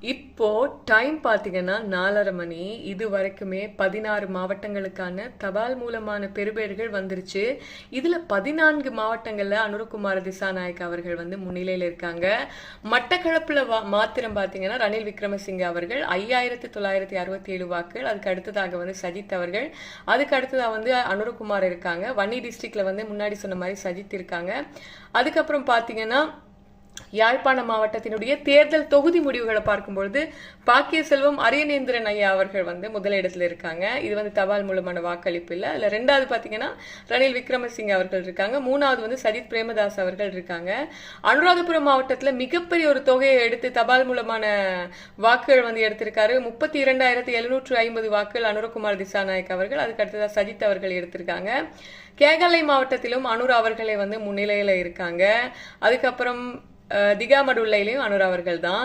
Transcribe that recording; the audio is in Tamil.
இப்போ டைம் பார்த்தீங்கன்னா 4:30 மணி. இது வரைக்குமே 16 மாவட்டங்களுக்கான தபால் மூலமான பெறுபேறுகள் வந்துருச்சு. இதுல 14 மாவட்டங்கள்ல அனுரகுமார திசாநாயக் அவர்கள் முன்னிலையில இருக்காங்க. மட்டக்களப்புல மாத்திரம் பார்த்தீங்கன்னா ரணில் விக்ரமசிங்க அவர்கள் 5967 வாக்குகள். அதுக்கு அடுத்ததாக சஜித் அவர்கள், அதுக்கு அடுத்ததாக அனுரகுமார் இருக்காங்க. வன்னி டிஸ்ட்ரிக்ட்ல முன்னாடி சொன்ன மாதிரி சஜித் இருக்காங்க. அதுக்கப்புறம் பார்த்தீங்கன்னா யாழ்ப்பாண மாவட்டத்தினுடைய தேர்தல் தொகுதி முடிவுகளை பார்க்கும்பொழுது பாக்கிய செல்வம் அரியநேந்திரன் ஐயா அவர்கள் முதலிடத்துல இருக்காங்க. இது தபால் மூலமான வாக்களிப்பு இல்ல. அதுல ரெண்டாவது பாத்தீங்கன்னா ரணில் விக்ரமசிங்க அவர்கள் இருக்காங்க. மூணாவது சஜித் பிரேமதாஸ் அவர்கள் இருக்காங்க. அனுராதபுரம் மாவட்டத்துல மிகப்பெரிய ஒரு தொகையை எடுத்து தபால் மூலமான வாக்குகள் எடுத்திருக்காரு. 32,750 வாக்குகள் அனுரகுமார் திசாநாயக் அவர்கள், அதுக்கு அடுத்ததா சஜித் அவர்கள் எடுத்திருக்காங்க. கேகாலை மாவட்டத்திலும் அனுர் அவர்களே முன்னிலையில இருக்காங்க. அதுக்கப்புறம் திகாமடுல்லையிலையும் அனுர் அவர்கள் தான்.